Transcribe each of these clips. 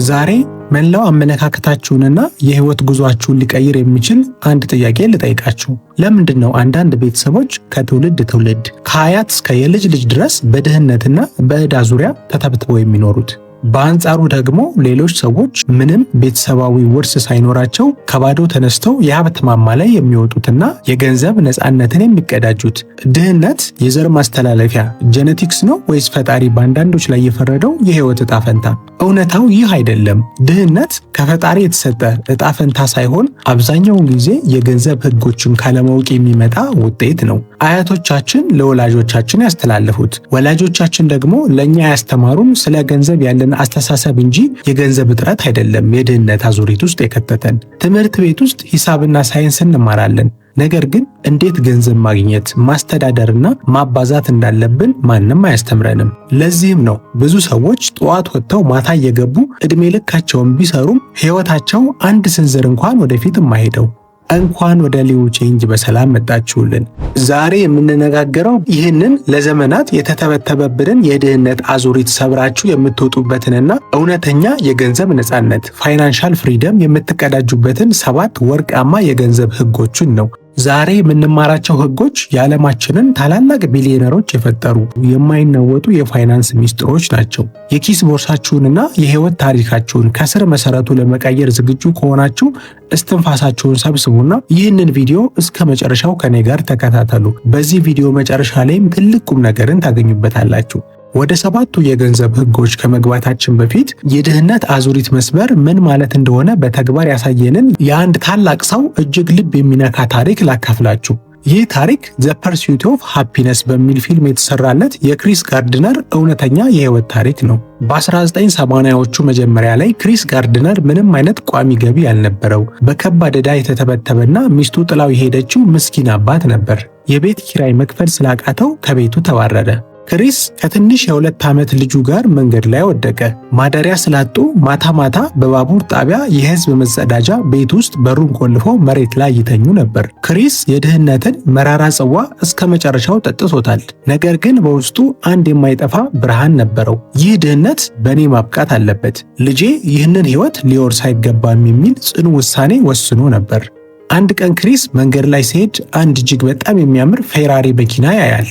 ዛሬ መላው አመለካከታችሁንና የህይወት ጉዟችሁን ሊቀይር የሚችል አንድ ጥያቄ ልጠይቃችሁ። ለምንድነው አንዳንድ ቤተሰቦች ከትውልድ ትውልድ ከአያት እስከ የልጅ ልጅ ድረስ በድህነትና በዕዳ ዙሪያ ተተብትበው የሚኖሩት? በአንጻሩ ደግሞ ሌሎች ሰዎች ምንም ቤተሰባዊ ውርስ ሳይኖራቸው ከባዶ ተነስተው የሀብት ማማ ላይ የሚወጡትና የገንዘብ ነፃነትን የሚቀዳጁት? ድህነት የዘር ማስተላለፊያ ጄኔቲክስ ነው ወይስ ፈጣሪ በአንዳንዶች ላይ የፈረደው የህይወት ዕጣ ፈንታ? እውነታው ይህ አይደለም። ድህነት ከፈጣሪ የተሰጠ ዕጣ ፈንታ ሳይሆን አብዛኛውን ጊዜ የገንዘብ ህጎችን ካለማወቅ የሚመጣ ውጤት ነው። አያቶቻችን ለወላጆቻችን ያስተላለፉት፣ ወላጆቻችን ደግሞ ለእኛ ያስተማሩን ስለ ገንዘብ ያለን አስተሳሰብ እንጂ የገንዘብ እጥረት አይደለም የድህነት አዙሪት ውስጥ የከተተን። ትምህርት ቤት ውስጥ ሂሳብና ሳይንስ እንማራለን። ነገር ግን እንዴት ገንዘብ ማግኘት፣ ማስተዳደርና ማባዛት እንዳለብን ማንም አያስተምረንም። ለዚህም ነው ብዙ ሰዎች ጠዋት ወጥተው ማታ እየገቡ ዕድሜ ልካቸውን ቢሰሩም ህይወታቸው አንድ ስንዝር እንኳን ወደፊት የማይሄደው። እንኳን ወደ ሊው ቼንጅ በሰላም መጣችሁልን። ዛሬ የምንነጋገረው ይህንን ለዘመናት የተተበተበብንን የድህነት አዙሪት ሰብራችሁ የምትወጡበትንና እውነተኛ የገንዘብ ነፃነት ፋይናንሻል ፍሪደም የምትቀዳጁበትን 7 ወርቃማ የገንዘብ ህጎችን ነው። ዛሬ የምንማራቸው ህጎች የዓለማችንን ታላላቅ ቢሊዮነሮች የፈጠሩ የማይናወጡ የፋይናንስ ሚስጥሮች ናቸው። የኪስ ቦርሳችሁንና የህይወት ታሪካችሁን ከስር መሰረቱ ለመቀየር ዝግጁ ከሆናችሁ እስትንፋሳችሁን ሰብስቡና ይህንን ቪዲዮ እስከ መጨረሻው ከኔ ጋር ተከታተሉ። በዚህ ቪዲዮ መጨረሻ ላይም ትልቅ ቁም ነገርን ታገኙበታላችሁ። ወደ 7ቱ የገንዘብ ህጎች ከመግባታችን በፊት የድህነት አዙሪት መስበር ምን ማለት እንደሆነ በተግባር ያሳየንን የአንድ ታላቅ ሰው እጅግ ልብ የሚነካ ታሪክ ላካፍላችሁ። ይህ ታሪክ ዘ ፐርሱት ኦፍ ሃፒነስ በሚል ፊልም የተሰራለት የክሪስ ጋርድነር እውነተኛ የህይወት ታሪክ ነው። በ1980ዎቹ መጀመሪያ ላይ ክሪስ ጋርድነር ምንም አይነት ቋሚ ገቢ ያልነበረው በከባድ ዕዳ የተተበተበና ሚስቱ ጥላው የሄደችው ምስኪን አባት ነበር። የቤት ኪራይ መክፈል ስላቃተው ከቤቱ ተባረረ። ክሪስ ከትንሽ የ2 ዓመት ልጁ ጋር መንገድ ላይ ወደቀ። ማደሪያ ስላጡ ማታ ማታ በባቡር ጣቢያ የህዝብ መጸዳጃ ቤት ውስጥ በሩን ቆልፈው መሬት ላይ ይተኙ ነበር። ክሪስ የድህነትን መራራ ጽዋ እስከ መጨረሻው ጠጥቶታል። ነገር ግን በውስጡ አንድ የማይጠፋ ብርሃን ነበረው። ይህ ድህነት በእኔ ማብቃት አለበት፣ ልጄ ይህንን ህይወት ሊወርስ አይገባም የሚል ጽኑ ውሳኔ ወስኖ ነበር። አንድ ቀን ክሪስ መንገድ ላይ ሲሄድ አንድ እጅግ በጣም የሚያምር ፌራሪ መኪና ያያል።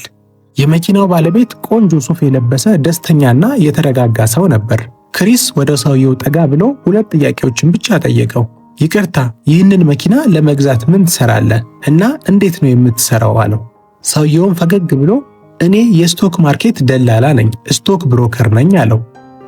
የመኪናው ባለቤት ቆንጆ ሱፍ የለበሰ ደስተኛና የተረጋጋ ሰው ነበር። ክሪስ ወደ ሰውየው ጠጋ ብሎ 2 ጥያቄዎችን ብቻ ጠየቀው። ይቅርታ፣ ይህንን መኪና ለመግዛት ምን ትሰራለህ እና እንዴት ነው የምትሰራው? አለው። ሰውየውም ፈገግ ብሎ እኔ የስቶክ ማርኬት ደላላ ነኝ፣ ስቶክ ብሮከር ነኝ አለው።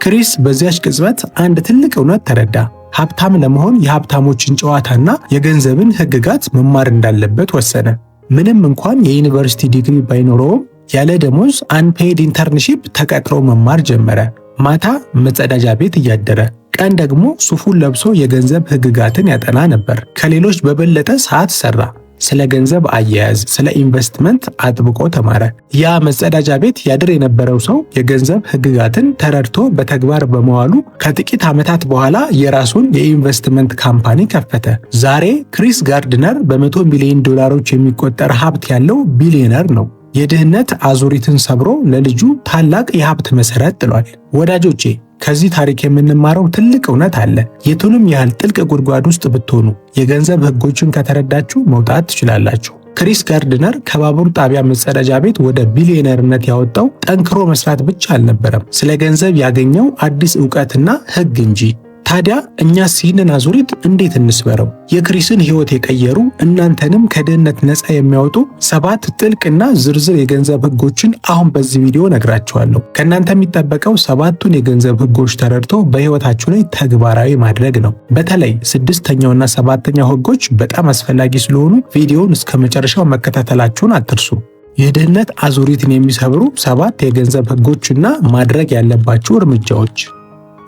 ክሪስ በዚያች ቅጽበት አንድ ትልቅ እውነት ተረዳ። ሀብታም ለመሆን የሀብታሞችን ጨዋታና የገንዘብን ህግጋት መማር እንዳለበት ወሰነ። ምንም እንኳን የዩኒቨርሲቲ ዲግሪ ባይኖረውም ያለ ደሞዝ አንፔድ ኢንተርንሺፕ ተቀጥሮ መማር ጀመረ። ማታ መጸዳጃ ቤት እያደረ፣ ቀን ደግሞ ሱፉን ለብሶ የገንዘብ ህግጋትን ያጠና ነበር። ከሌሎች በበለጠ ሰዓት ሰራ። ስለ ገንዘብ አያያዝ፣ ስለ ኢንቨስትመንት አጥብቆ ተማረ። ያ መጸዳጃ ቤት ያድር የነበረው ሰው የገንዘብ ህግጋትን ተረድቶ በተግባር በመዋሉ ከጥቂት ዓመታት በኋላ የራሱን የኢንቨስትመንት ካምፓኒ ከፈተ። ዛሬ ክሪስ ጋርድነር በ100 ሚሊዮን ዶላሮች የሚቆጠር ሀብት ያለው ቢሊዮነር ነው። የድህነት አዙሪትን ሰብሮ ለልጁ ታላቅ የሀብት መሰረት ጥሏል። ወዳጆቼ፣ ከዚህ ታሪክ የምንማረው ትልቅ እውነት አለ። የቱንም ያህል ጥልቅ ጉድጓድ ውስጥ ብትሆኑ የገንዘብ ህጎችን ከተረዳችሁ መውጣት ትችላላችሁ። ክሪስ ጋርድነር ከባቡር ጣቢያ መጸዳጃ ቤት ወደ ቢሊዮነርነት ያወጣው ጠንክሮ መስራት ብቻ አልነበረም፣ ስለ ገንዘብ ያገኘው አዲስ ዕውቀትና ህግ እንጂ። ታዲያ እኛስ ይህንን አዙሪት እንዴት እንስበረው? የክሪስን ህይወት የቀየሩ እናንተንም ከድህነት ነፃ የሚያወጡ 7 ጥልቅና ዝርዝር የገንዘብ ህጎችን አሁን በዚህ ቪዲዮ ነግራችኋለሁ። ከእናንተ የሚጠበቀው 7ቱን የገንዘብ ህጎች ተረድቶ በህይወታችሁ ላይ ተግባራዊ ማድረግ ነው። በተለይ 6ኛውና 7ኛው ህጎች በጣም አስፈላጊ ስለሆኑ ቪዲዮውን እስከ መጨረሻው መከታተላችሁን አትርሱ። የድህነት አዙሪትን የሚሰብሩ 7 የገንዘብ ህጎችና ማድረግ ያለባችሁ እርምጃዎች።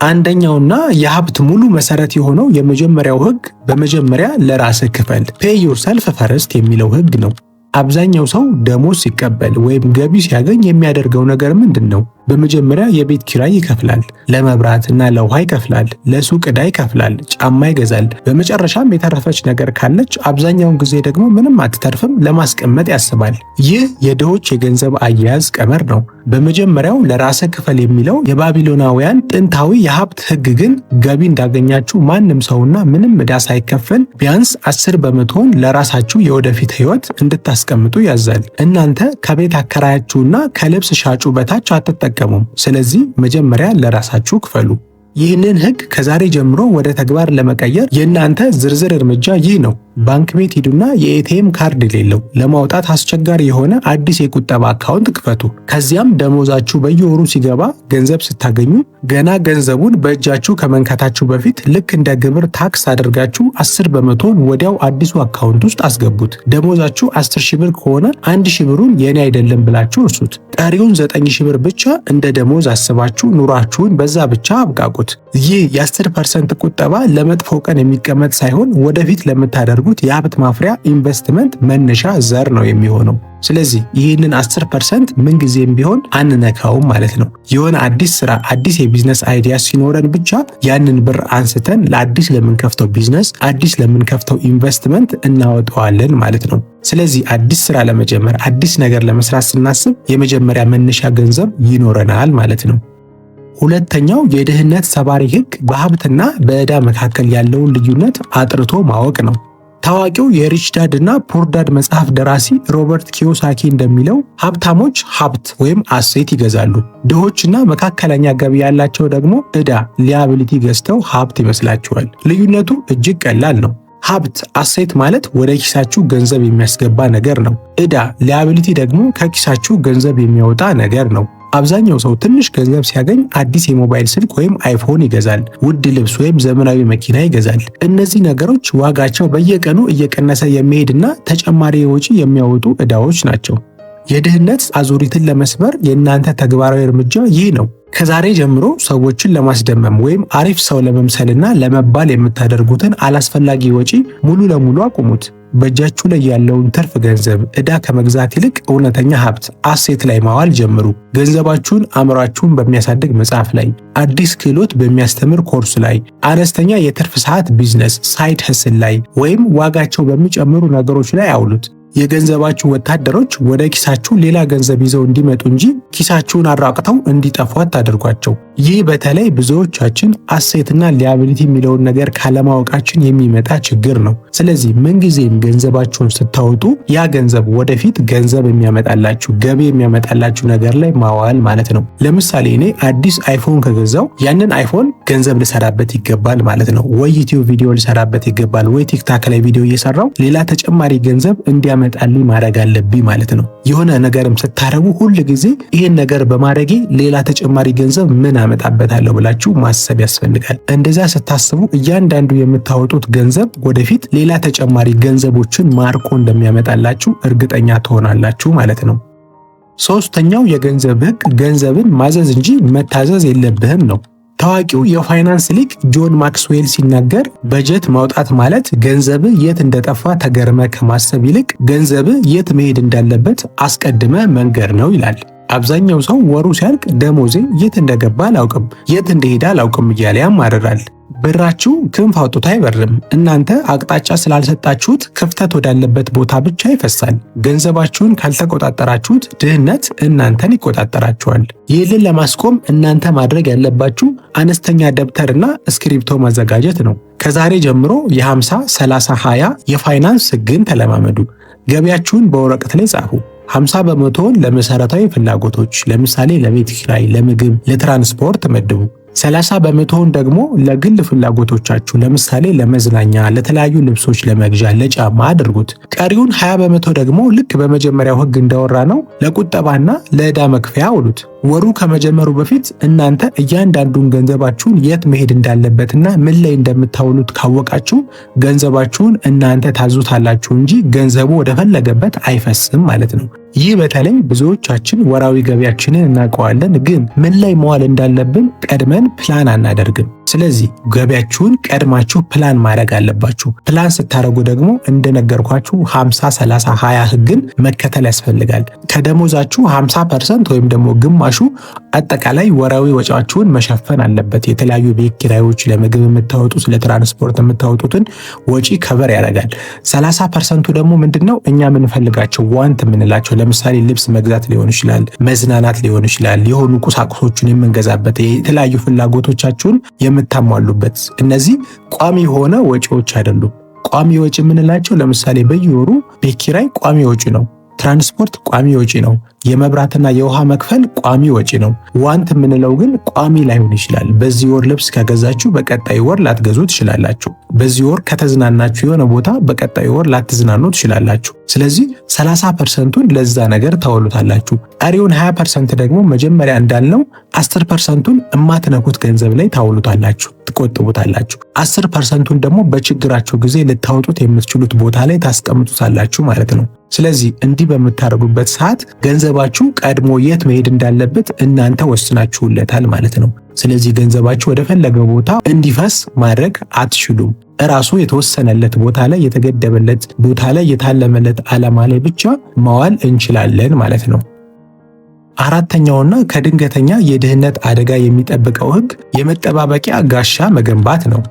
አንደኛውና የሀብት ሙሉ መሰረት የሆነው የመጀመሪያው ህግ በመጀመሪያ ለራስህ ክፈል፣ ፔይ ዮርሰልፍ ፈርስት የሚለው ህግ ነው። አብዛኛው ሰው ደሞዝ ሲቀበል ወይም ገቢ ሲያገኝ የሚያደርገው ነገር ምንድን ነው? በመጀመሪያ የቤት ኪራይ ይከፍላል፣ ለመብራትና ለውሃ ይከፍላል፣ ለሱቅ ዕዳ ይከፍላል፣ ጫማ ይገዛል። በመጨረሻም የተረፈች ነገር ካለች አብዛኛውን ጊዜ ደግሞ ምንም አትተርፍም ለማስቀመጥ ያስባል። ይህ የድሆች የገንዘብ አያያዝ ቀመር ነው። በመጀመሪያው ለራስህ ክፈል የሚለው የባቢሎናውያን ጥንታዊ የሀብት ሕግ ግን ገቢ እንዳገኛችሁ ማንም ሰውና ምንም ዕዳ ሳይከፈል ቢያንስ 10 በመቶውን ለራሳችሁ የወደፊት ሕይወት እንድታስቀምጡ ያዛል። እናንተ ከቤት አከራያችሁና ከልብስ ሻጩ በታች አትጠቀሙም። ስለዚህ መጀመሪያ ለራሳችሁ ክፈሉ። ይህንን ሕግ ከዛሬ ጀምሮ ወደ ተግባር ለመቀየር የእናንተ ዝርዝር እርምጃ ይህ ነው። ባንክ ቤት ሂዱና የኤቲኤም ካርድ የሌለው ለማውጣት አስቸጋሪ የሆነ አዲስ የቁጠባ አካውንት ክፈቱ። ከዚያም ደሞዛችሁ በየወሩ ሲገባ ገንዘብ ስታገኙ ገና ገንዘቡን በእጃችሁ ከመንካታችሁ በፊት ልክ እንደ ግብር ታክስ አድርጋችሁ 10 በመቶን ወዲያው አዲሱ አካውንት ውስጥ አስገቡት። ደሞዛችሁ 10 ሺህ ብር ከሆነ 1 ሺህ ብሩን የኔ አይደለም ብላችሁ እርሱት። ቀሪውን 9 ሺህ ብር ብቻ እንደ ደሞዝ አስባችሁ ኑሯችሁን በዛ ብቻ አብቃቁት። ይህ የ10% ቁጠባ ለመጥፎ ቀን የሚቀመጥ ሳይሆን ወደፊት ለምታደርጉት የሀብት ማፍሪያ ኢንቨስትመንት መነሻ ዘር ነው የሚሆነው። ስለዚህ ይህንን 10% ምንጊዜም ቢሆን አንነካውም ማለት ነው። የሆነ አዲስ ስራ፣ አዲስ የቢዝነስ አይዲያ ሲኖረን ብቻ ያንን ብር አንስተን ለአዲስ ለምንከፍተው ቢዝነስ፣ አዲስ ለምንከፍተው ኢንቨስትመንት እናወጣዋለን ማለት ነው። ስለዚህ አዲስ ስራ ለመጀመር፣ አዲስ ነገር ለመስራት ስናስብ የመጀመሪያ መነሻ ገንዘብ ይኖረናል ማለት ነው። ሁለተኛው የድህነት ሰባሪ ሕግ በሀብትና በዕዳ መካከል ያለውን ልዩነት አጥርቶ ማወቅ ነው። ታዋቂው የሪች ዳድ እና ፑር ዳድ መጽሐፍ ደራሲ ሮበርት ኪዮሳኪ እንደሚለው ሀብታሞች ሀብት ወይም አሴት ይገዛሉ። ድሆችና መካከለኛ ገቢ ያላቸው ደግሞ ዕዳ ሊያቢሊቲ ገዝተው ሀብት ይመስላቸዋል። ልዩነቱ እጅግ ቀላል ነው። ሀብት አሴት ማለት ወደ ኪሳችሁ ገንዘብ የሚያስገባ ነገር ነው። ዕዳ ሊያቢሊቲ ደግሞ ከኪሳችሁ ገንዘብ የሚያወጣ ነገር ነው። አብዛኛው ሰው ትንሽ ገንዘብ ሲያገኝ አዲስ የሞባይል ስልክ ወይም አይፎን ይገዛል፣ ውድ ልብስ ወይም ዘመናዊ መኪና ይገዛል። እነዚህ ነገሮች ዋጋቸው በየቀኑ እየቀነሰ የሚሄድና ተጨማሪ ወጪ የሚያወጡ ዕዳዎች ናቸው። የድህነት አዙሪትን ለመስበር የእናንተ ተግባራዊ እርምጃ ይህ ነው። ከዛሬ ጀምሮ ሰዎችን ለማስደመም ወይም አሪፍ ሰው ለመምሰልና ለመባል የምታደርጉትን አላስፈላጊ ወጪ ሙሉ ለሙሉ አቁሙት። በእጃችሁ ላይ ያለውን ትርፍ ገንዘብ ዕዳ ከመግዛት ይልቅ እውነተኛ ሀብት አሴት ላይ ማዋል ጀምሩ። ገንዘባችሁን አእምሯችሁን በሚያሳድግ መጽሐፍ ላይ፣ አዲስ ክህሎት በሚያስተምር ኮርስ ላይ፣ አነስተኛ የትርፍ ሰዓት ቢዝነስ ሳይድ ህስል ላይ ወይም ዋጋቸው በሚጨምሩ ነገሮች ላይ አውሉት። የገንዘባችሁ ወታደሮች ወደ ኪሳችሁ ሌላ ገንዘብ ይዘው እንዲመጡ እንጂ ኪሳችሁን አራቅተው እንዲጠፉ አታድርጓቸው። ይህ በተለይ ብዙዎቻችን አሴትና ሊያቢሊቲ የሚለውን ነገር ካለማወቃችን የሚመጣ ችግር ነው። ስለዚህ ምንጊዜም ገንዘባችሁን ስታወጡ ያ ገንዘብ ወደፊት ገንዘብ የሚያመጣላችሁ ገቢ የሚያመጣላችሁ ነገር ላይ ማዋል ማለት ነው። ለምሳሌ እኔ አዲስ አይፎን ከገዛው ያንን አይፎን ገንዘብ ልሰራበት ይገባል ማለት ነው። ወይ ዩቲዩብ ቪዲዮ ልሰራበት ይገባል፣ ወይ ቲክታክ ላይ ቪዲዮ እየሰራው ሌላ ተጨማሪ ገንዘብ እንዲያመጣልኝ ማድረግ አለብኝ ማለት ነው። የሆነ ነገርም ስታረጉ ሁል ጊዜ ይህን ነገር በማድረጌ ሌላ ተጨማሪ ገንዘብ ምን አመጣበታለሁ ብላችሁ ማሰብ ያስፈልጋል። እንደዛ ስታስቡ እያንዳንዱ የምታወጡት ገንዘብ ወደፊት ሌላ ተጨማሪ ገንዘቦችን ማርኮ እንደሚያመጣላችሁ እርግጠኛ ትሆናላችሁ ማለት ነው። ሶስተኛው የገንዘብ ሕግ ገንዘብን ማዘዝ እንጂ መታዘዝ የለብህም ነው። ታዋቂው የፋይናንስ ሊቅ ጆን ማክስዌል ሲናገር በጀት ማውጣት ማለት ገንዘብ የት እንደጠፋ ተገርመ ከማሰብ ይልቅ ገንዘብ የት መሄድ እንዳለበት አስቀድመ መንገር ነው ይላል። አብዛኛው ሰው ወሩ ሲያልቅ ደሞዜ የት እንደገባ አላውቅም፣ የት እንደሄደ አላውቅም እያለ ያማርራል። ብራችሁ ክንፍ አውጥቶ አይበርም። እናንተ አቅጣጫ ስላልሰጣችሁት ክፍተት ወዳለበት ቦታ ብቻ ይፈሳል። ገንዘባችሁን ካልተቆጣጠራችሁት ድህነት እናንተን ይቆጣጠራችኋል። ይህንን ለማስቆም እናንተ ማድረግ ያለባችሁ አነስተኛ ደብተርና እስክሪብቶ ማዘጋጀት ነው። ከዛሬ ጀምሮ የ50 30 20 የፋይናንስ ሕግን ተለማመዱ። ገቢያችሁን በወረቀት ላይ ጻፉ። 50 በመቶውን ለመሰረታዊ ፍላጎቶች ለምሳሌ ለቤት ኪራይ፣ ለምግብ፣ ለትራንስፖርት መድቡ። 30 በመቶውን ደግሞ ለግል ፍላጎቶቻችሁ ለምሳሌ ለመዝናኛ፣ ለተለያዩ ልብሶች ለመግዣ፣ ለጫማ አድርጉት። ቀሪውን 20 በመቶ ደግሞ ልክ በመጀመሪያው ሕግ እንዳወራ ነው ለቁጠባና ለዕዳ መክፈያ አውሉት። ወሩ ከመጀመሩ በፊት እናንተ እያንዳንዱን ገንዘባችሁን የት መሄድ እንዳለበትና ምን ላይ እንደምታውሉት ካወቃችሁ ገንዘባችሁን እናንተ ታዙታላችሁ እንጂ ገንዘቡ ወደፈለገበት አይፈስም ማለት ነው። ይህ በተለይ ብዙዎቻችን ወራዊ ገቢያችንን እናውቀዋለን፣ ግን ምን ላይ መዋል እንዳለብን ቀድመን ፕላን አናደርግም። ስለዚህ ገቢያችሁን ቀድማችሁ ፕላን ማድረግ አለባችሁ። ፕላን ስታደርጉ ደግሞ እንደነገርኳችሁ 50-30-20 ህግን መከተል ያስፈልጋል። ከደሞዛችሁ 50% ወይም ደግሞ ግማሹ አጠቃላይ ወራዊ ወጪያችሁን መሸፈን አለበት። የተለያዩ ቤት ኪራዮች፣ ለምግብ የምታወጡት፣ ለትራንስፖርት የምታወጡትን ወጪ ከቨር ያደርጋል። 30%ቱ ደግሞ ምንድነው እኛ የምንፈልጋቸው ዋንት የምንላቸው ለምሳሌ ልብስ መግዛት ሊሆን ይችላል፣ መዝናናት ሊሆን ይችላል፣ የሆኑ ቁሳቁሶችን የምንገዛበት፣ የተለያዩ ፍላጎቶቻችሁን የምታሟሉበት። እነዚህ ቋሚ የሆነ ወጪዎች አይደሉም። ቋሚ ወጪ የምንላቸው ለምሳሌ በየወሩ ቤት ኪራይ ቋሚ ወጪ ነው። ትራንስፖርት ቋሚ ወጪ ነው። የመብራትና የውሃ መክፈል ቋሚ ወጪ ነው። ዋንት የምንለው ግን ቋሚ ላይሆን ይችላል። በዚህ ወር ልብስ ከገዛችሁ በቀጣይ ወር ላትገዙ ትችላላችሁ። በዚህ ወር ከተዝናናችሁ የሆነ ቦታ በቀጣይ ወር ላትዝናኑ ትችላላችሁ። ስለዚህ 30%ቱን ለዛ ነገር ታውሉታላችሁ። ቀሪውን 20% ደግሞ መጀመሪያ እንዳልነው 10%ቱን እማትነኩት ገንዘብ ላይ ታውሉታላችሁ፣ ትቆጥቡታላችሁ። 10%ቱን ደግሞ በችግራችሁ ጊዜ ልታወጡት የምትችሉት ቦታ ላይ ታስቀምጡታላችሁ ማለት ነው። ስለዚህ እንዲህ በምታደርጉበት ሰዓት ገንዘባችሁ ቀድሞ የት መሄድ እንዳለበት እናንተ ወስናችሁለታል ማለት ነው። ስለዚህ ገንዘባችሁ ወደ ፈለገው ቦታ እንዲፈስ ማድረግ አትችሉም። እራሱ የተወሰነለት ቦታ ላይ፣ የተገደበለት ቦታ ላይ፣ የታለመለት ዓላማ ላይ ብቻ ማዋል እንችላለን ማለት ነው። አራተኛውና ከድንገተኛ የድህነት አደጋ የሚጠብቀው ህግ የመጠባበቂያ ጋሻ መገንባት ነው።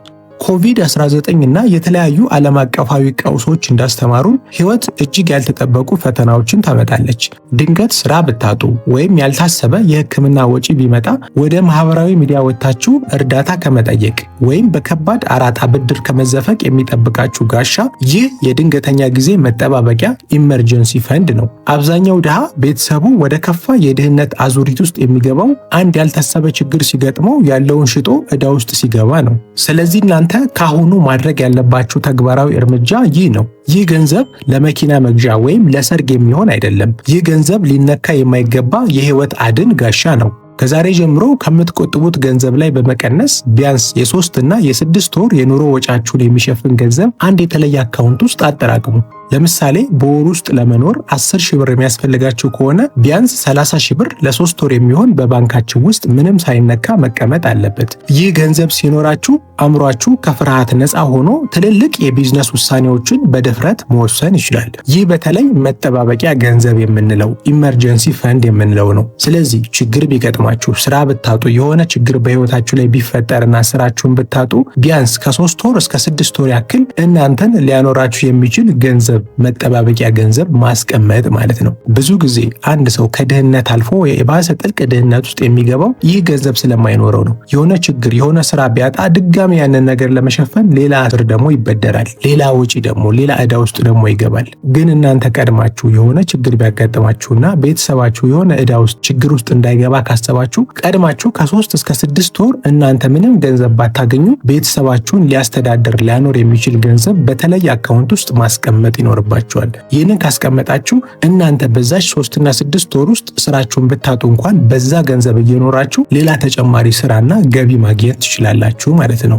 ኮቪድ-19 እና የተለያዩ ዓለም አቀፋዊ ቀውሶች እንዳስተማሩን ህይወት እጅግ ያልተጠበቁ ፈተናዎችን ታመጣለች። ድንገት ስራ ብታጡ ወይም ያልታሰበ የህክምና ወጪ ቢመጣ ወደ ማህበራዊ ሚዲያ ወጥታችሁ እርዳታ ከመጠየቅ ወይም በከባድ አራጣ ብድር ከመዘፈቅ የሚጠብቃችሁ ጋሻ ይህ የድንገተኛ ጊዜ መጠባበቂያ ኢመርጀንሲ ፈንድ ነው። አብዛኛው ድሃ ቤተሰቡ ወደ ከፋ የድህነት አዙሪት ውስጥ የሚገባው አንድ ያልታሰበ ችግር ሲገጥመው ያለውን ሽጦ ዕዳ ውስጥ ሲገባ ነው። ስለዚህ እናንተ ካሁኑ ማድረግ ያለባችሁ ተግባራዊ እርምጃ ይህ ነው። ይህ ገንዘብ ለመኪና መግዣ ወይም ለሰርግ የሚሆን አይደለም። ይህ ገንዘብ ሊነካ የማይገባ የህይወት አድን ጋሻ ነው። ከዛሬ ጀምሮ ከምትቆጥቡት ገንዘብ ላይ በመቀነስ ቢያንስ የ3 እና የ6 ወር የኑሮ ወጫችሁን የሚሸፍን ገንዘብ አንድ የተለየ አካውንት ውስጥ አጠራቅሙ። ለምሳሌ በወር ውስጥ ለመኖር 10 ሺህ ብር የሚያስፈልጋችሁ ከሆነ ቢያንስ 30 ሺህ ብር ለ3 ወር የሚሆን በባንካችሁ ውስጥ ምንም ሳይነካ መቀመጥ አለበት። ይህ ገንዘብ ሲኖራችሁ አእምሯችሁ ከፍርሃት ነፃ ሆኖ ትልልቅ የቢዝነስ ውሳኔዎችን በድፍረት መወሰን ይችላል። ይህ በተለይ መጠባበቂያ ገንዘብ የምንለው ኢመርጀንሲ ፈንድ የምንለው ነው። ስለዚህ ችግር ቢገጥማችሁ፣ ስራ ብታጡ፣ የሆነ ችግር በህይወታችሁ ላይ ቢፈጠርና ስራችሁን ብታጡ ቢያንስ ከ3 ወር እስከ 6 ወር ያክል እናንተን ሊያኖራችሁ የሚችል ገንዘብ መጠባበቂያ ገንዘብ ማስቀመጥ ማለት ነው። ብዙ ጊዜ አንድ ሰው ከድህነት አልፎ የባሰ ጥልቅ ድህነት ውስጥ የሚገባው ይህ ገንዘብ ስለማይኖረው ነው። የሆነ ችግር የሆነ ስራ ቢያጣ ድጋሚ ያንን ነገር ለመሸፈን ሌላ ብር ደግሞ ይበደራል፣ ሌላ ወጪ ደግሞ ሌላ ዕዳ ውስጥ ደግሞ ይገባል። ግን እናንተ ቀድማችሁ የሆነ ችግር ቢያጋጥማችሁና ቤተሰባችሁ የሆነ ዕዳ ውስጥ ችግር ውስጥ እንዳይገባ ካሰባችሁ ቀድማችሁ ከ3 እስከ 6 ወር እናንተ ምንም ገንዘብ ባታገኙ ቤተሰባችሁን ሊያስተዳድር ሊያኖር የሚችል ገንዘብ በተለየ አካውንት ውስጥ ማስቀመጥ ይኖርባችኋል። ይህንን ካስቀመጣችሁ እናንተ በዛች 3 እና 6 ወር ውስጥ ስራችሁን ብታጡ እንኳን በዛ ገንዘብ እየኖራችሁ ሌላ ተጨማሪ ስራና ገቢ ማግኘት ትችላላችሁ ማለት ነው።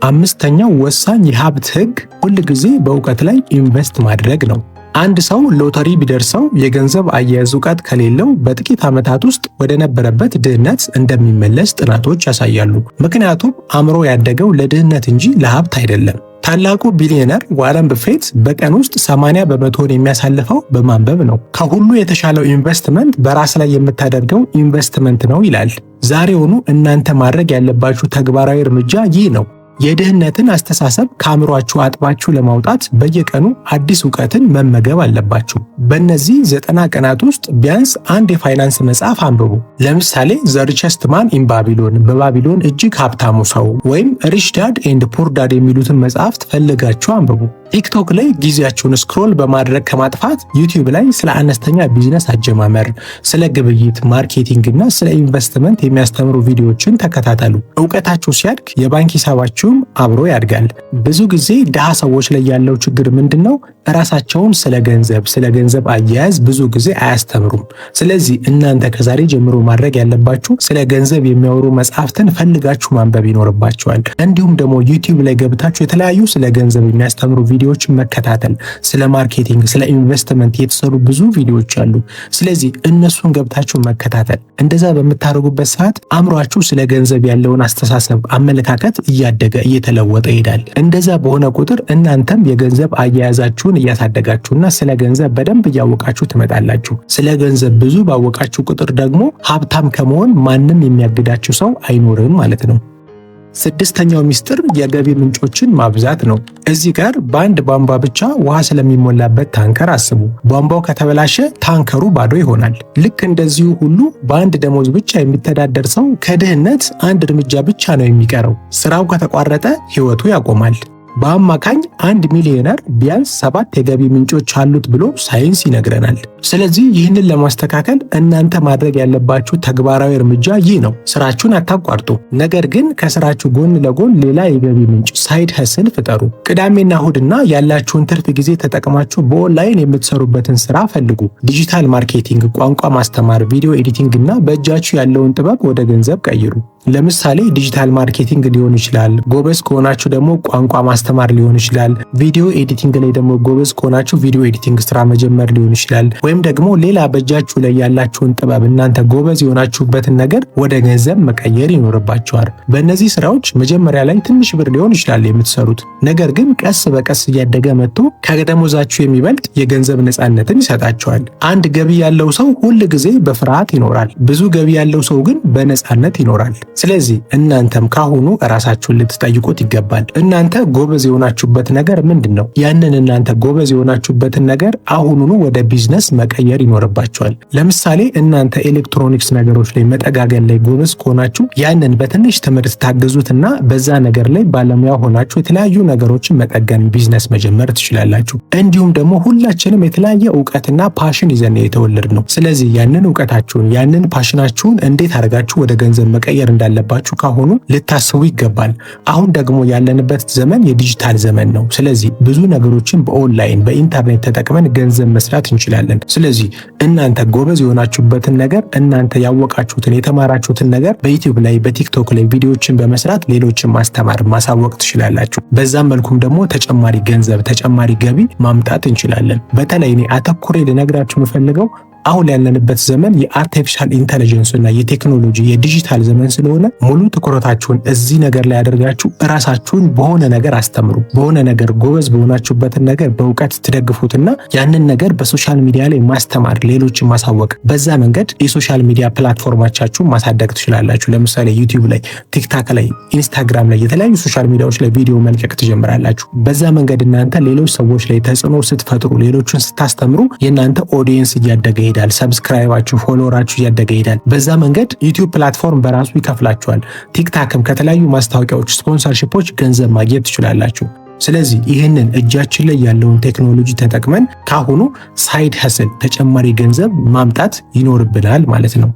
አምስተኛው ወሳኝ የሀብት ህግ ሁል ጊዜ በእውቀት ላይ ኢንቨስት ማድረግ ነው። አንድ ሰው ሎተሪ ቢደርሰው የገንዘብ አያያዝ እውቀት ከሌለው በጥቂት ዓመታት ውስጥ ወደ ነበረበት ድህነት እንደሚመለስ ጥናቶች ያሳያሉ። ምክንያቱም አእምሮ ያደገው ለድህነት እንጂ ለሀብት አይደለም። ታላቁ ቢሊዮነር ዋረን በፌት በቀን ውስጥ 80 በመቶውን የሚያሳልፈው በማንበብ ነው። ከሁሉ የተሻለው ኢንቨስትመንት በራስ ላይ የምታደርገው ኢንቨስትመንት ነው ይላል። ዛሬውኑ እናንተ ማድረግ ያለባችሁ ተግባራዊ እርምጃ ይህ ነው። የድህነትን አስተሳሰብ ከአእምሯችሁ አጥባችሁ ለማውጣት በየቀኑ አዲስ እውቀትን መመገብ አለባችሁ። በእነዚህ 90 ቀናት ውስጥ ቢያንስ አንድ የፋይናንስ መጽሐፍ አንብቡ። ለምሳሌ ዘ ሪቸስት ማን ኢን ባቢሎን፣ በባቢሎን እጅግ ሀብታሙ ሰው ወይም ሪች ዳድ ኤንድ ፑር ዳድ የሚሉትን መጽሐፍት ፈልጋችሁ አንብቡ። ቲክቶክ ላይ ጊዜያችሁን ስክሮል በማድረግ ከማጥፋት ዩቲዩብ ላይ ስለ አነስተኛ ቢዝነስ አጀማመር፣ ስለ ግብይት፣ ማርኬቲንግ እና ስለ ኢንቨስትመንት የሚያስተምሩ ቪዲዮዎችን ተከታተሉ። እውቀታችሁ ሲያድግ የባንክ ሂሳባችሁ ገንዘባችሁም አብሮ ያድጋል። ብዙ ጊዜ ድሃ ሰዎች ላይ ያለው ችግር ምንድነው? ራሳቸውን ስለ ገንዘብ አያያዝ ብዙ ጊዜ አያስተምሩም። ስለዚህ እናንተ ከዛሬ ጀምሮ ማድረግ ያለባችሁ ስለ ገንዘብ የሚያወሩ መጽሐፍትን ፈልጋችሁ ማንበብ ይኖርባችኋል። እንዲሁም ደግሞ ዩቲዩብ ላይ ገብታችሁ የተለያዩ ስለ ገንዘብ የሚያስተምሩ ቪዲዮዎችን መከታተል፣ ስለ ማርኬቲንግ፣ ስለ ኢንቨስትመንት የተሰሩ ብዙ ቪዲዮዎች አሉ። ስለዚህ እነሱን ገብታችሁ መከታተል። እንደዛ በምታደርጉበት ሰዓት አእምሯችሁ ስለ ገንዘብ ያለውን አስተሳሰብ፣ አመለካከት እያደገ እየተለወጠ ይሄዳል። እንደዛ በሆነ ቁጥር እናንተም የገንዘብ አያያዛችሁን እያሳደጋችሁና ስለ ገንዘብ በደንብ እያወቃችሁ ትመጣላችሁ። ስለ ገንዘብ ብዙ ባወቃችሁ ቁጥር ደግሞ ሀብታም ከመሆን ማንም የሚያግዳችሁ ሰው አይኖርም ማለት ነው። ስድስተኛው ሚስጥር የገቢ ምንጮችን ማብዛት ነው። እዚህ ጋር በአንድ ቧንቧ ብቻ ውሃ ስለሚሞላበት ታንከር አስቡ። ቧንቧው ከተበላሸ ታንከሩ ባዶ ይሆናል። ልክ እንደዚሁ ሁሉ በአንድ ደሞዝ ብቻ የሚተዳደር ሰው ከድህነት አንድ እርምጃ ብቻ ነው የሚቀረው። ስራው ከተቋረጠ ህይወቱ ያቆማል። በአማካኝ 1 ሚሊዮነር ቢያንስ 7 የገቢ ምንጮች አሉት ብሎ ሳይንስ ይነግረናል። ስለዚህ ይህንን ለማስተካከል እናንተ ማድረግ ያለባችሁ ተግባራዊ እርምጃ ይህ ነው። ስራችሁን አታቋርጡ። ነገር ግን ከስራችሁ ጎን ለጎን ሌላ የገቢ ምንጭ ሳይድ ሀስል ፍጠሩ። ቅዳሜና እሁድና ያላችሁን ትርፍ ጊዜ ተጠቅማችሁ በኦንላይን የምትሰሩበትን ስራ ፈልጉ። ዲጂታል ማርኬቲንግ፣ ቋንቋ ማስተማር፣ ቪዲዮ ኤዲቲንግ እና በእጃችሁ ያለውን ጥበብ ወደ ገንዘብ ቀይሩ። ለምሳሌ ዲጂታል ማርኬቲንግ ሊሆን ይችላል። ጎበዝ ከሆናችሁ ደግሞ ቋንቋ ማስተማር ሊሆን ይችላል። ቪዲዮ ኤዲቲንግ ላይ ደግሞ ጎበዝ ከሆናችሁ ቪዲዮ ኤዲቲንግ ስራ መጀመር ሊሆን ይችላል። ወይም ደግሞ ሌላ በእጃችሁ ላይ ያላችሁን ጥበብ እናንተ ጎበዝ የሆናችሁበትን ነገር ወደ ገንዘብ መቀየር ይኖርባችኋል። በእነዚህ ስራዎች መጀመሪያ ላይ ትንሽ ብር ሊሆን ይችላል የምትሰሩት፣ ነገር ግን ቀስ በቀስ እያደገ መጥቶ ከደሞዛችሁ የሚበልጥ የገንዘብ ነፃነትን ይሰጣችኋል። አንድ ገቢ ያለው ሰው ሁል ጊዜ በፍርሃት ይኖራል። ብዙ ገቢ ያለው ሰው ግን በነፃነት ይኖራል። ስለዚህ እናንተም ካሁኑ ራሳችሁን ልትጠይቁት ይገባል። እናንተ ጎበዝ የሆናችሁበት ነገር ምንድን ነው? ያንን እናንተ ጎበዝ የሆናችሁበትን ነገር አሁኑኑ ወደ ቢዝነስ መቀየር ይኖርባችኋል። ለምሳሌ እናንተ ኤሌክትሮኒክስ ነገሮች ላይ መጠጋገን ላይ ጎበዝ ከሆናችሁ ያንን በትንሽ ትምህርት ታገዙትና በዛ ነገር ላይ ባለሙያ ሆናችሁ የተለያዩ ነገሮችን መጠገን ቢዝነስ መጀመር ትችላላችሁ። እንዲሁም ደግሞ ሁላችንም የተለያየ እውቀትና ፓሽን ይዘን የተወለድነው። ስለዚህ ያንን እውቀታችሁን ያንን ፓሽናችሁን እንዴት አድርጋችሁ ወደ ገንዘብ መቀየር እንዳለባችሁ ካሁኑ ልታስቡ ይገባል። አሁን ደግሞ ያለንበት ዘመን የዲጂታል ዘመን ነው። ስለዚህ ብዙ ነገሮችን በኦንላይን በኢንተርኔት ተጠቅመን ገንዘብ መስራት እንችላለን። ስለዚህ እናንተ ጎበዝ የሆናችሁበትን ነገር እናንተ ያወቃችሁትን የተማራችሁትን ነገር በዩቲዩብ ላይ በቲክቶክ ላይ ቪዲዮዎችን በመስራት ሌሎችን ማስተማር ማሳወቅ ትችላላችሁ። በዛም መልኩም ደግሞ ተጨማሪ ገንዘብ ተጨማሪ ገቢ ማምጣት እንችላለን። በተለይ እኔ አተኩሬ ልነግራችሁ የምፈልገው አሁን ያለንበት ዘመን የአርቲፊሻል ኢንተለጀንስ እና የቴክኖሎጂ የዲጂታል ዘመን ስለሆነ ሙሉ ትኩረታችሁን እዚህ ነገር ላይ አድርጋችሁ ራሳችሁን በሆነ ነገር አስተምሩ። በሆነ ነገር ጎበዝ በሆናችሁበትን ነገር በእውቀት ትደግፉትና ያንን ነገር በሶሻል ሚዲያ ላይ ማስተማር፣ ሌሎችን ማሳወቅ፣ በዛ መንገድ የሶሻል ሚዲያ ፕላትፎርማቻችሁን ማሳደግ ትችላላችሁ። ለምሳሌ ዩቲዩብ ላይ፣ ቲክታክ ላይ፣ ኢንስታግራም ላይ የተለያዩ ሶሻል ሚዲያዎች ላይ ቪዲዮ መልቀቅ ትጀምራላችሁ። በዛ መንገድ እናንተ ሌሎች ሰዎች ላይ ተጽዕኖ ስትፈጥሩ፣ ሌሎችን ስታስተምሩ የእናንተ ኦዲየንስ እያደገ ይሄዳል። ሰብስክራይባችሁ ፎሎወራችሁ እያደገ ይሄዳል። በዛ መንገድ ዩቲዩብ ፕላትፎርም በራሱ ይከፍላችኋል። ቲክታክም ከተለያዩ ማስታወቂያዎች፣ ስፖንሰርሺፖች ገንዘብ ማግኘት ትችላላችሁ። ስለዚህ ይህንን እጃችን ላይ ያለውን ቴክኖሎጂ ተጠቅመን ካሁኑ ሳይድ ሀስል ተጨማሪ ገንዘብ ማምጣት ይኖርብናል ማለት ነው።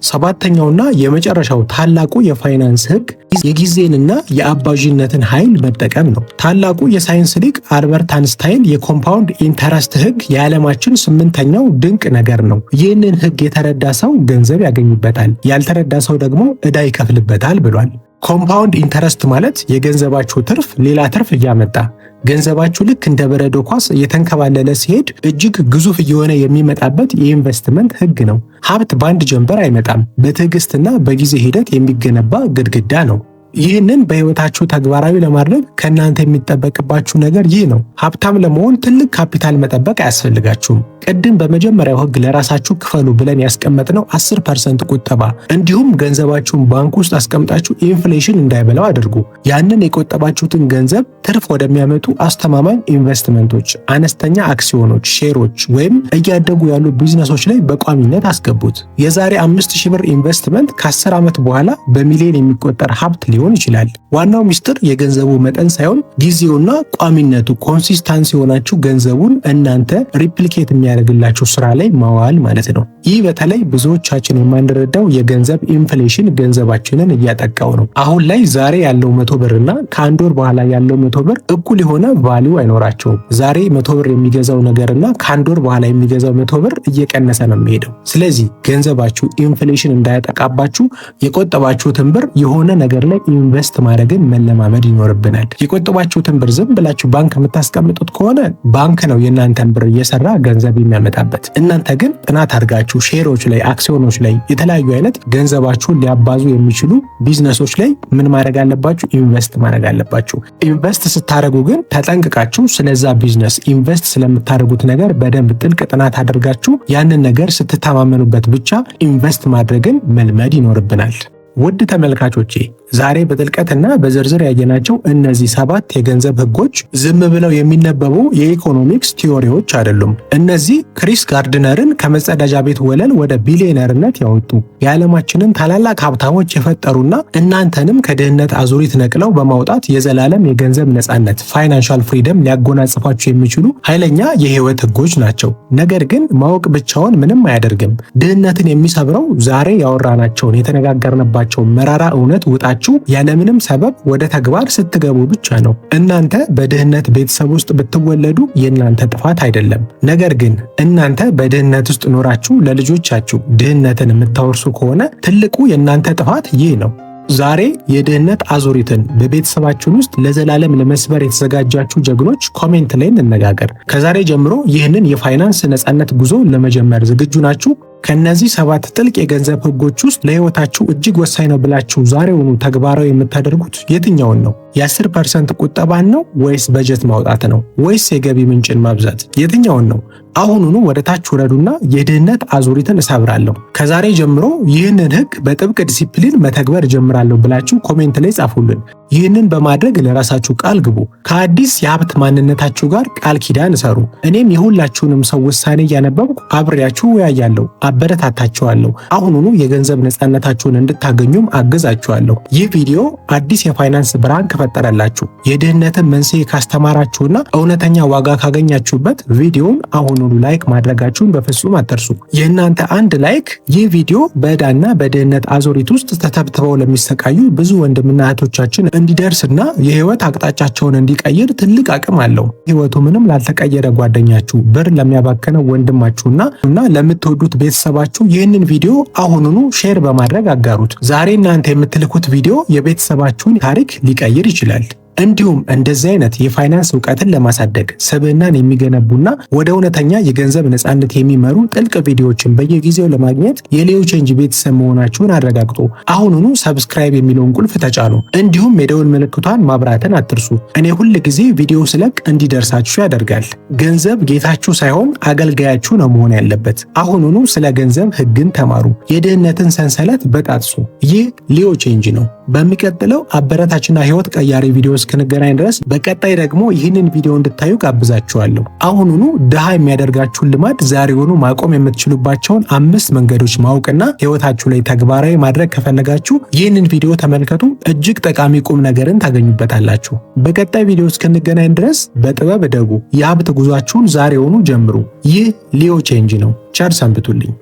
ሰባተኛውና የመጨረሻው ታላቁ የፋይናንስ ህግ የጊዜንና የአባዥነትን ኃይል መጠቀም ነው። ታላቁ የሳይንስ ሊቅ አልበርት አንስታይን የኮምፓውንድ ኢንተረስት ህግ የዓለማችን 8ኛው ድንቅ ነገር ነው። ይህንን ህግ የተረዳ ሰው ገንዘብ ያገኝበታል፣ ያልተረዳ ሰው ደግሞ ዕዳ ይከፍልበታል ብሏል። ኮምፓውንድ ኢንተረስት ማለት የገንዘባችሁ ትርፍ ሌላ ትርፍ እያመጣ ገንዘባችሁ ልክ እንደ በረዶ ኳስ እየተንከባለለ ሲሄድ እጅግ ግዙፍ እየሆነ የሚመጣበት የኢንቨስትመንት ህግ ነው። ሀብት በአንድ ጀንበር አይመጣም። በትዕግስትና በጊዜ ሂደት የሚገነባ ግድግዳ ነው። ይህንን በህይወታችሁ ተግባራዊ ለማድረግ ከእናንተ የሚጠበቅባችሁ ነገር ይህ ነው። ሀብታም ለመሆን ትልቅ ካፒታል መጠበቅ አያስፈልጋችሁም። ቅድም በመጀመሪያው ህግ ለራሳችሁ ክፈሉ ብለን ያስቀመጥነው 10% ቁጠባ፣ እንዲሁም ገንዘባችሁን ባንክ ውስጥ አስቀምጣችሁ ኢንፍሌሽን እንዳይበላው አድርጉ። ያንን የቆጠባችሁትን ገንዘብ ትርፍ ወደሚያመጡ አስተማማኝ ኢንቨስትመንቶች፣ አነስተኛ አክሲዮኖች፣ ሼሮች ወይም እያደጉ ያሉ ቢዝነሶች ላይ በቋሚነት አስገቡት። የዛሬ 5000 ብር ኢንቨስትመንት ከ10 ዓመት በኋላ በሚሊዮን የሚቆጠር ሀብት ሊሆን ሊሆን ይችላል። ዋናው ሚስጥር የገንዘቡ መጠን ሳይሆን ጊዜውና ቋሚነቱ፣ ኮንሲስታንሲ የሆናችሁ ገንዘቡን እናንተ ሪፕሊኬት የሚያደርግላችሁ ስራ ላይ ማዋል ማለት ነው። ይህ በተለይ ብዙዎቻችን የማንረዳው የገንዘብ ኢንፍሌሽን ገንዘባችንን እያጠቃው ነው። አሁን ላይ ዛሬ ያለው 100 ብር እና ከአንድ ወር በኋላ ያለው 100 ብር እኩል የሆነ ቫልዩ አይኖራቸውም። ዛሬ 100 ብር የሚገዛው ነገርና ከአንድ ወር በኋላ የሚገዛው 100 ብር እየቀነሰ ነው የሚሄደው። ስለዚህ ገንዘባችሁ ኢንፍሌሽን እንዳያጠቃባችሁ የቆጠባችሁትን ብር የሆነ ነገር ላይ ኢንቨስት ማድረግን መለማመድ ይኖርብናል። የቆጠባችሁትን ብር ዝም ብላችሁ ባንክ የምታስቀምጡት ከሆነ ባንክ ነው የእናንተን ብር እየሰራ ገንዘብ የሚያመጣበት። እናንተ ግን ጥናት አድርጋችሁ ሼሮች ላይ፣ አክሲዮኖች ላይ፣ የተለያዩ አይነት ገንዘባችሁን ሊያባዙ የሚችሉ ቢዝነሶች ላይ ምን ማድረግ አለባችሁ? ኢንቨስት ማድረግ አለባችሁ። ኢንቨስት ስታደርጉ ግን ተጠንቅቃችሁ ስለዛ ቢዝነስ ኢንቨስት ስለምታደርጉት ነገር በደንብ ጥልቅ ጥናት አድርጋችሁ ያንን ነገር ስትተማመኑበት ብቻ ኢንቨስት ማድረግን መልመድ ይኖርብናል። ውድ ተመልካቾቼ ዛሬ በጥልቀትና በዝርዝር ያየናቸው እነዚህ 7 የገንዘብ ህጎች ዝም ብለው የሚነበቡ የኢኮኖሚክስ ቲዮሪዎች አይደሉም። እነዚህ ክሪስ ጋርድነርን ከመጸዳጃ ቤት ወለል ወደ ቢሊዮነርነት ያወጡ የዓለማችንን ታላላቅ ሀብታሞች የፈጠሩና እናንተንም ከድህነት አዙሪት ነቅለው በማውጣት የዘላለም የገንዘብ ነጻነት ፋይናንሻል ፍሪደም ሊያጎናጽፏቸው የሚችሉ ኃይለኛ የህይወት ህጎች ናቸው። ነገር ግን ማወቅ ብቻውን ምንም አያደርግም። ድህነትን የሚሰብረው ዛሬ ያወራናቸውን የተነጋገርንባቸው መራራ እውነት ውጣችሁ ያለምንም ሰበብ ወደ ተግባር ስትገቡ ብቻ ነው። እናንተ በድህነት ቤተሰብ ውስጥ ብትወለዱ የእናንተ ጥፋት አይደለም። ነገር ግን እናንተ በድህነት ውስጥ ኖራችሁ ለልጆቻችሁ ድህነትን የምታወርሱ ከሆነ ትልቁ የእናንተ ጥፋት ይህ ነው። ዛሬ የድህነት አዙሪትን በቤተሰባችን ውስጥ ለዘላለም ለመስበር የተዘጋጃችሁ ጀግኖች ኮሜንት ላይ እንነጋገር። ከዛሬ ጀምሮ ይህንን የፋይናንስ ነጻነት ጉዞ ለመጀመር ዝግጁ ናችሁ? ከነዚህ 7 ጥልቅ የገንዘብ ህጎች ውስጥ ለህይወታችሁ እጅግ ወሳኝ ነው ብላችሁ ዛሬውኑ ተግባራዊ የምታደርጉት የትኛውን ነው? የ10% ቁጠባን ነው ወይስ በጀት ማውጣት ነው ወይስ የገቢ ምንጭን ማብዛት? የትኛውን ነው? አሁኑኑ ወደ ታች ወረዱና የድህነት አዙሪትን እሰብራለሁ፣ ከዛሬ ጀምሮ ይህንን ህግ በጥብቅ ዲሲፕሊን መተግበር ጀምራለሁ ብላችሁ ኮሜንት ላይ ጻፉልን። ይህንን በማድረግ ለራሳችሁ ቃል ግቡ። ከአዲስ የሀብት ማንነታችሁ ጋር ቃል ኪዳን እሰሩ። እኔም የሁላችሁንም ሰው ውሳኔ እያነበብኩ አብሬያችሁ ወያያለሁ፣ አበረታታችኋለሁ። አሁኑኑ የገንዘብ ነጻነታችሁን እንድታገኙም አግዛችኋለሁ። ይህ ቪዲዮ አዲስ የፋይናንስ ብርሃን ከፈጠረላችሁ፣ የድህነትን መንስኤ ካስተማራችሁና እውነተኛ ዋጋ ካገኛችሁበት ቪዲዮውን አሁኑኑ ላይክ ማድረጋችሁን በፍጹም አትርሱ። የእናንተ አንድ ላይክ ይህ ቪዲዮ በዕዳና በድህነት አዙሪት ውስጥ ተተብትበው ለሚሰቃዩ ብዙ ወንድምና እህቶቻችን እንዲደርስና የህይወት አቅጣጫቸውን እንዲቀይር ትልቅ አቅም አለው። ህይወቱ ምንም ላልተቀየረ ጓደኛችሁ፣ ብር ለሚያባከነው ወንድማችሁና ለምትወዱት ቤተሰባችሁ ይህንን ቪዲዮ አሁኑኑ ሼር በማድረግ አጋሩት። ዛሬ እናንተ የምትልኩት ቪዲዮ የቤተሰባችሁን ታሪክ ሊቀይር ይችላል። እንዲሁም እንደዚህ አይነት የፋይናንስ ዕውቀትን ለማሳደግ ሰብዕናን የሚገነቡና ወደ እውነተኛ የገንዘብ ነጻነት የሚመሩ ጥልቅ ቪዲዮዎችን በየጊዜው ለማግኘት የሊዮ ቼንጅ ቤተሰብ መሆናችሁን አረጋግጡ። አሁኑኑ ሰብስክራይብ የሚለውን ቁልፍ ተጫኑ። እንዲሁም የደወል ምልክቷን ማብራትን አትርሱ። እኔ ሁል ጊዜ ቪዲዮ ስለቅ እንዲደርሳችሁ ያደርጋል። ገንዘብ ጌታችሁ ሳይሆን አገልጋያችሁ ነው መሆን ያለበት። አሁኑኑ ስለ ገንዘብ ህግን ተማሩ። የድህነትን ሰንሰለት በጣጥሱ። ይህ ሊዮ ቼንጅ ነው። በሚቀጥለው አበረታችና ህይወት ቀያሪ ቪዲዮ እስክንገናኝ ድረስ በቀጣይ ደግሞ ይህንን ቪዲዮ እንድታዩ ጋብዛችኋለሁ። አሁኑኑ ድሃ የሚያደርጋችሁን ልማድ ዛሬውኑ ማቆም የምትችሉባቸውን 5 መንገዶች ማወቅና ህይወታችሁ ላይ ተግባራዊ ማድረግ ከፈለጋችሁ ይህንን ቪዲዮ ተመልከቱ። እጅግ ጠቃሚ ቁም ነገርን ታገኙበታላችሁ። በቀጣይ ቪዲዮ እስክንገናኝ ድረስ በጥበብ እደጉ። የሀብት ጉዟችሁን ዛሬውኑ ጀምሩ። ይህ ሊዮ ቼንጅ ነው። ቸር ሰንብቱልኝ።